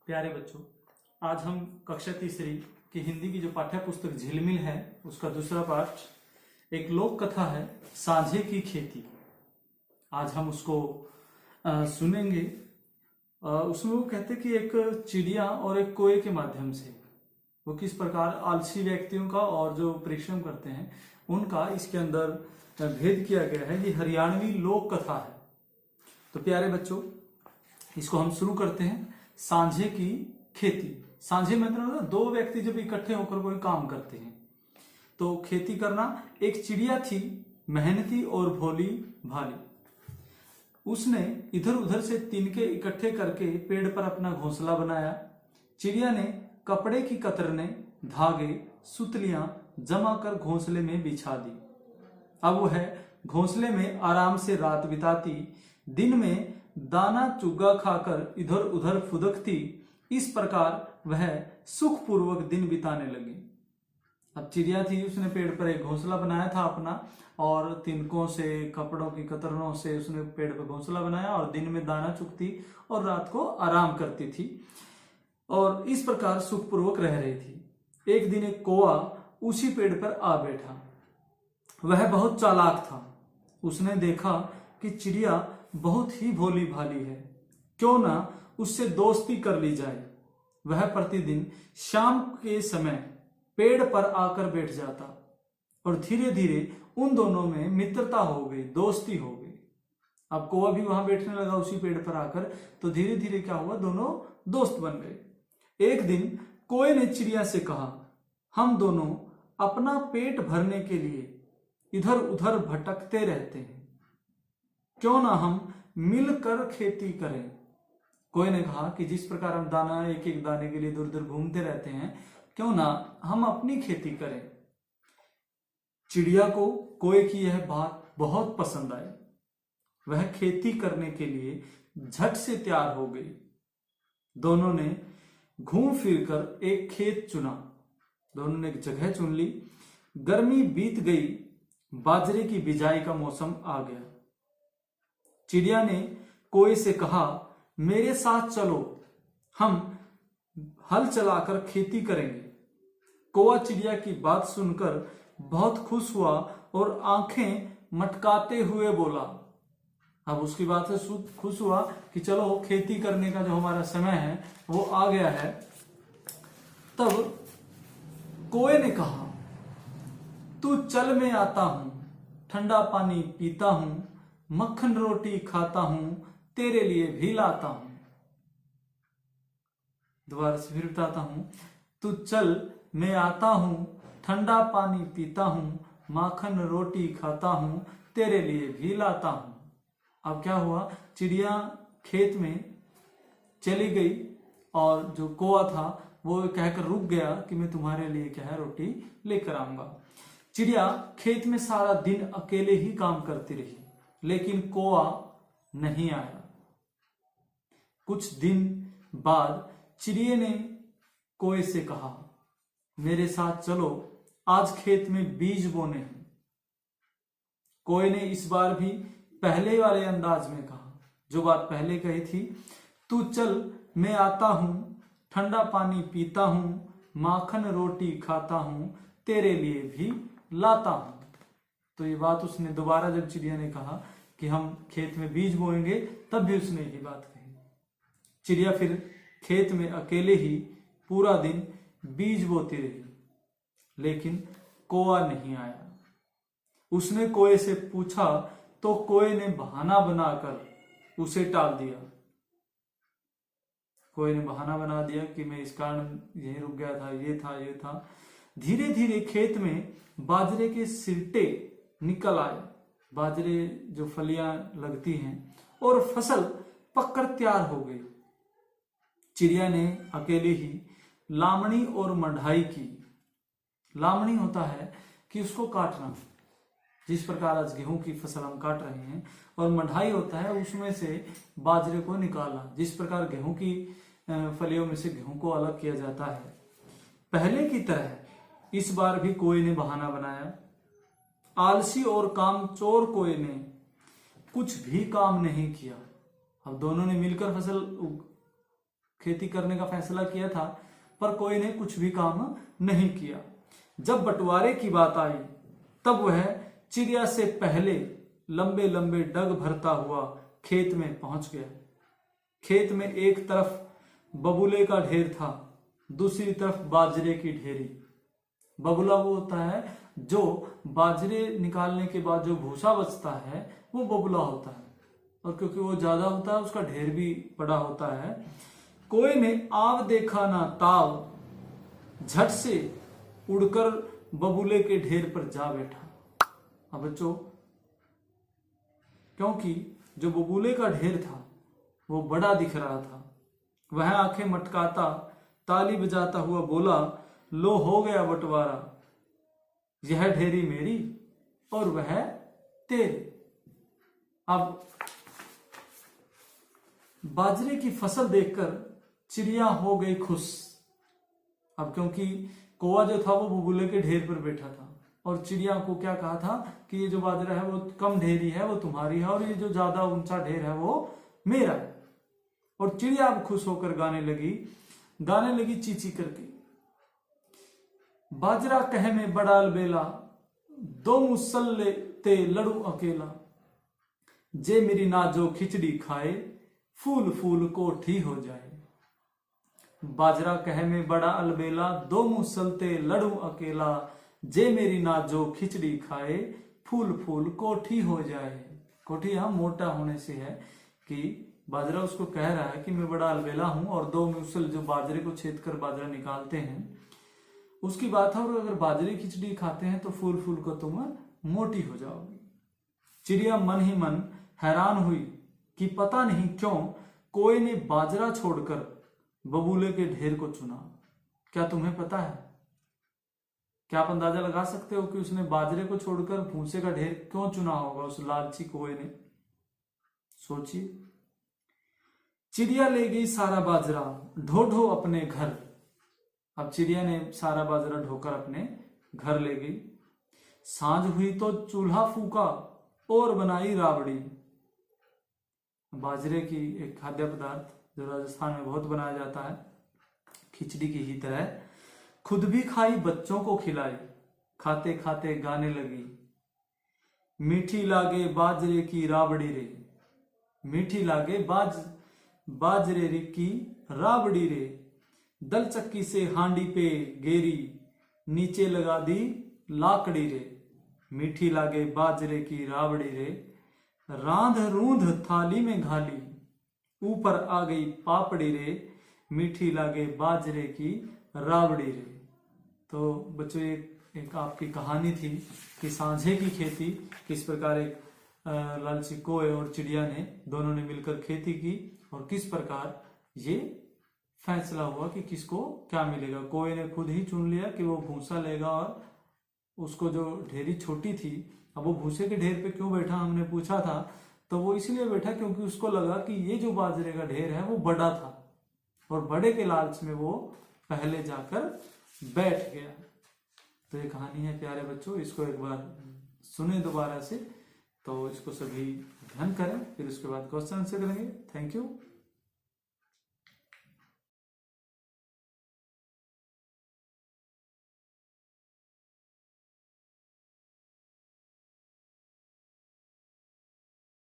प्यारे बच्चों, आज हम कक्षा तीसरी की हिंदी की जो पाठ्य पुस्तक झिलमिल है उसका दूसरा पाठ एक लोक कथा है सांझे की खेती। आज हम उसको सुनेंगे। उसमें वो कहते कि एक चिड़िया और एक कोए के माध्यम से वो किस प्रकार आलसी व्यक्तियों का और जो परिश्रम करते हैं उनका इसके अंदर भेद किया गया है। ये हरियाणवी लोक कथा है। तो प्यारे बच्चों, इसको हम शुरू करते हैं। सांझे की खेती। सांझे मतलब दो व्यक्ति जब इकट्ठे होकर कोई काम करते हैं तो खेती करना। एक चिड़िया थी, मेहनती और भोली भाली। उसने इधर उधर से तिनके इकट्ठे करके पेड़ पर अपना घोंसला बनाया। चिड़िया ने कपड़े की कतरने, धागे, सुतलियां जमा कर घोंसले में बिछा दी। अब वह घोंसले में आराम से रात बिताती, दिन में दाना चुग्गा खाकर इधर उधर फुदकती। इस प्रकार वह सुखपूर्वक दिन बिताने लगी। अब चिड़िया थी, उसने पेड़ पर एक घोंसला बनाया था अपना, और तिनकों से, कपड़ों की कतरनों से उसने पेड़ पर घोंसला बनाया और दिन में दाना चुगती और रात को आराम करती थी और इस प्रकार सुखपूर्वक रह रही थी। एक दिन एक कौआ उसी पेड़ पर आ बैठा। वह बहुत चालाक था। उसने देखा कि चिड़िया बहुत ही भोली भाली है, क्यों ना उससे दोस्ती कर ली जाए। वह प्रतिदिन शाम के समय पेड़ पर आकर बैठ जाता और धीरे धीरे उन दोनों में मित्रता हो गई, दोस्ती हो गई। अब कौवा भी वहां बैठने लगा उसी पेड़ पर आकर, तो धीरे धीरे क्या हुआ, दोनों दोस्त बन गए। एक दिन कौवे ने चिड़िया से कहा, हम दोनों अपना पेट भरने के लिए इधर उधर भटकते रहते हैं, क्यों ना हम मिलकर खेती करें। कोई ने कहा कि जिस प्रकार हम दाना, एक एक दाने के लिए इधर उधर घूमते रहते हैं, क्यों ना हम अपनी खेती करें। चिड़िया को कोए की यह बात बहुत पसंद आई। वह खेती करने के लिए झट से तैयार हो गई। दोनों ने घूम फिरकर एक खेत चुना। दोनों ने एक जगह चुन ली। गर्मी बीत गई, बाजरे की बिजाई का मौसम आ गया। चिड़िया ने कोए से कहा, मेरे साथ चलो, हम हल चलाकर खेती करेंगे। कौवा चिड़िया की बात सुनकर बहुत खुश हुआ और आंखें मटकाते हुए बोला। अब उसकी बात से खुश हुआ कि चलो खेती करने का जो हमारा समय है वो आ गया है। तब कौवे ने कहा, तू चल, मैं आता हूं, ठंडा पानी पीता हूं, मक्खन रोटी खाता हूं, तेरे लिए भी लाता हूं। दोबारा से फिर बताता हूं, तू चल, मैं आता हूं, ठंडा पानी पीता हूं, माखन रोटी खाता हूं, तेरे लिए भी लाता हूं। अब क्या हुआ, चिड़िया खेत में चली गई और जो कौवा था वो कहकर रुक गया कि मैं तुम्हारे लिए क्या है, रोटी लेकर आऊंगा। चिड़िया खेत में सारा दिन अकेले ही काम करती रही, लेकिन कौवा नहीं आया। कुछ दिन बाद चिड़िया ने कौवे से कहा, मेरे साथ चलो, आज खेत में बीज बोने हैं। कौवे ने इस बार भी पहले वाले अंदाज में कहा, जो बात पहले कही थी, तू चल, मैं आता हूं, ठंडा पानी पीता हूं, माखन रोटी खाता हूं, तेरे लिए भी लाता हूं। तो ये बात उसने दोबारा जब चिड़िया ने कहा कि हम खेत में बीज बोएंगे, तब भी उसने यही बात कही। चिड़िया फिर खेत में अकेले ही पूरा दिन बीज बोती रही, लेकिन कौवा नहीं आया। उसने कौवे से पूछा तो कौवे ने बहाना बनाकर उसे टाल दिया। कौवे ने बहाना बना दिया कि मैं इस कारण यहीं रुक गया था, ये था। धीरे धीरे खेत में बाजरे के सिलटे निकल आए। बाजरे जो फलियां लगती हैं, और फसल पककर तैयार हो गई। चिड़िया ने अकेले ही लामड़ी और मढ़ाई की। लामड़ी होता है कि उसको काटना, जिस प्रकार आज गेहूं की फसल हम काट रहे हैं, और मढ़ाई होता है उसमें से बाजरे को निकालना, जिस प्रकार गेहूं की फलियों में से गेहूं को अलग किया जाता है। पहले की तरह इस बार भी कौवे ने बहाना बनाया। आलसी और कामचोर कौवे ने कुछ भी काम नहीं किया। अब दोनों ने मिलकर फसल खेती करने का फैसला किया था, पर कोई ने कुछ भी काम नहीं किया। जब बंटवारे की बात आई तब वह चिड़िया से पहले लंबे लंबे डग भरता हुआ खेत में पहुंच गया। खेत में एक तरफ बबूले का ढेर था, दूसरी तरफ बाजरे की ढेरी। बबूला वो होता है जो बाजरे निकालने के बाद जो भूसा बचता है वो बबूला होता है, और क्योंकि वो ज्यादा होता है उसका ढेर भी बड़ा होता है। कोई ने आव देखा ना ताव, झट से उड़कर बबूले के ढेर पर जा बैठा। अब बच्चों, क्योंकि जो बबूले का ढेर था वो बड़ा दिख रहा था, वह आंखें मटकाता ताली बजाता हुआ बोला, लो हो गया बंटवारा, यह ढेरी मेरी और वह तेरी। अब बाजरे की फसल देखकर चिड़िया हो गई खुश। अब क्योंकि कौवा जो था वो बबूले के ढेर पर बैठा था और चिड़िया को क्या कहा था कि ये जो बाजरा है वो कम ढेरी है, वो तुम्हारी है, और ये जो ज्यादा ऊंचा ढेर है वो मेरा है। और चिड़िया अब खुश होकर गाने लगी चींची करके, बाजरा कहे में बड़ा अलबेला, दो मुसल्ले ते लड़ू अकेला, जे मेरी नाजो खिचड़ी खाए, फूल फूल कोठी हो जाए। बाजरा कहे में बड़ा अलबेला, दो मुसलते लड़ू अकेला, जे मेरी नाजो खिचड़ी खाए, फूल फूल कोठी हो जाए। कोठी यहां मोटा होने से है कि बाजरा उसको कह रहा है कि मैं बड़ा अलबेला हूं, और दो मुसल जो बाजरे को छेद कर बाजरा निकालते हैं उसकी बात है, और अगर बाजरे की खिचड़ी खाते हैं तो फूल फूल को तुम मोटी हो जाओगी। चिड़िया मन ही मन हैरान हुई कि पता नहीं क्यों कोई ने बाजरा छोड़कर बबूले के ढेर को चुना। क्या तुम्हें पता है? क्या आप अंदाजा लगा सकते हो कि उसने बाजरे को छोड़कर भूसे का ढेर क्यों चुना होगा उस लालची कौवे ने? सोचिए। चिड़िया ले गई सारा बाजरा ढो ढो अपने घर। अब चिड़िया ने सारा बाजरा ढोकर अपने घर ले गई। सांझ हुई तो चूल्हा फूका और बनाई राबड़ी। बाजरे की एक खाद्य पदार्थ जो राजस्थान में बहुत बनाया जाता है, खिचड़ी की ही तरह। खुद भी खाई, बच्चों को खिलाई, खाते खाते गाने लगी, मीठी लागे बाजरे की राबड़ी रे, मीठी लागे बाजरे रे की राबड़ी रे, दल चक्की से हांडी पे गेरी, नीचे लगा दी लाकड़ी रे, मीठी लागे बाजरे की राबड़ी रे, रांध रूंध थाली में घाली, ऊपर आ गई पापड़ी रे, मीठी लागे बाजरे की राबड़ी रे। तो बच्चों एक आपकी कहानी थी कि सांझे की खेती किस प्रकार एक लालची कौवे और चिड़िया ने दोनों ने मिलकर खेती की, और किस प्रकार ये फैसला हुआ कि किसको क्या मिलेगा। कौवे ने खुद ही चुन लिया कि वो भूसा लेगा, और उसको जो ढेरी छोटी थी, अब वो भूसे के ढेर पे क्यों बैठा हमने पूछा था, तो वो इसलिए बैठा क्योंकि उसको लगा कि ये जो बाजरे का ढेर है वो बड़ा था, और बड़े के लालच में वो पहले जाकर बैठ गया। तो ये कहानी है प्यारे बच्चों, इसको एक बार सुने दोबारा से, तो इसको सभी ध्यान करें, फिर उसके बाद क्वेश्चन आंसर करेंगे। Thank you.